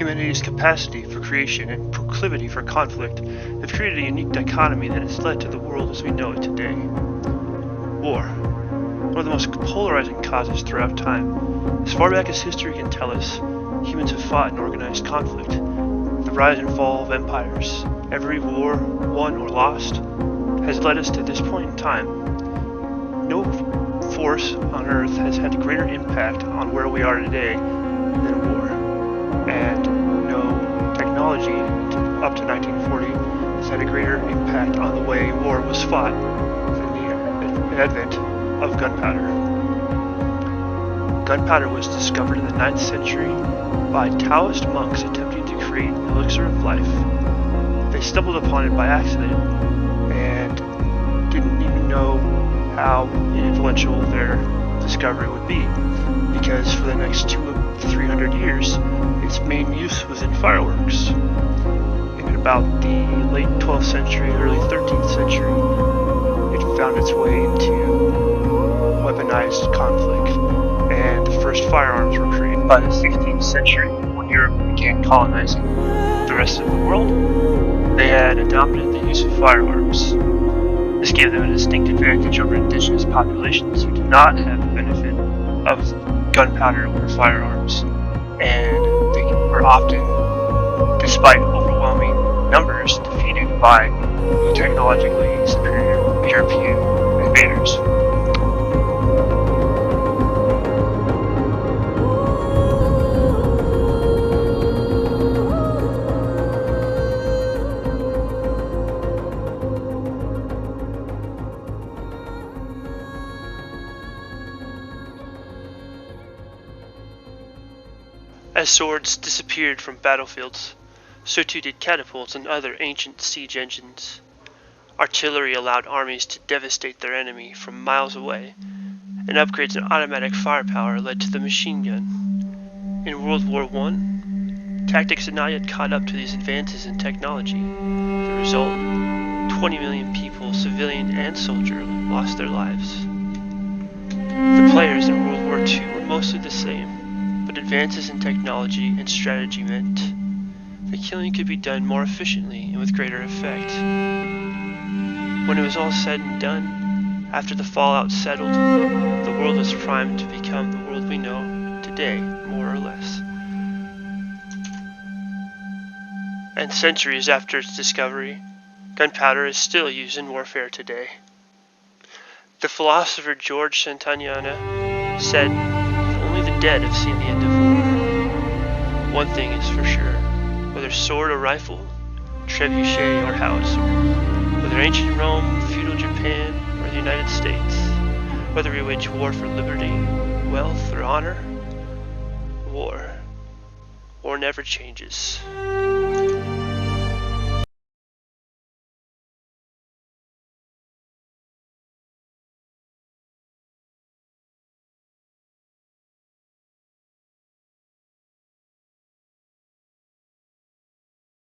Humanity's capacity for creation and proclivity for conflict have created a unique dichotomy that has led to the world as we know it today. War, one of the most polarizing causes throughout time. As far back as history can tell us, humans have fought in organized conflict. The rise and fall of empires, every war, won or lost, has led us to this point in time. No force on Earth has had a greater impact on where we are today than war. And no technology up to 1940 has had a greater impact on the way war was fought than the advent of gunpowder. Gunpowder was discovered in the 9th century by Taoist monks attempting to create an elixir of life. They stumbled upon it by accident and didn't even know how influential their discovery would be, because for the next 200 to 300 years its main use was in fireworks. In about the late 12th century, early 13th century, it found its way into weaponized conflict, and the first firearms were created. By the 16th century, when Europe began colonizing the rest of the world, they had adopted the use of firearms. This gave them a distinct advantage over indigenous populations who did not have the benefit of gunpowder or firearms, and they were often, despite overwhelming numbers, defeated by technologically superior European invaders. As swords disappeared from battlefields, so too did catapults and other ancient siege engines. Artillery allowed armies to devastate their enemy from miles away, and upgrades in automatic firepower led to the machine gun. In World War I, tactics had not yet caught up to these advances in technology. The result, 20 million people, civilian and soldier, lost their lives. The players in World War II were mostly the same, but advances in technology and strategy meant that killing could be done more efficiently and with greater effect. When it was all said and done, after the fallout settled, the world was primed to become the world we know today, more or less. And centuries after its discovery, gunpowder is still used in warfare today. The philosopher George Santayana said, "Only the dead have seen the end of war. One thing is for sure, whether sword or rifle, trebuchet or howitzer, whether ancient Rome, feudal Japan, or the United States, whether we wage war for liberty, wealth, or honor, war never changes."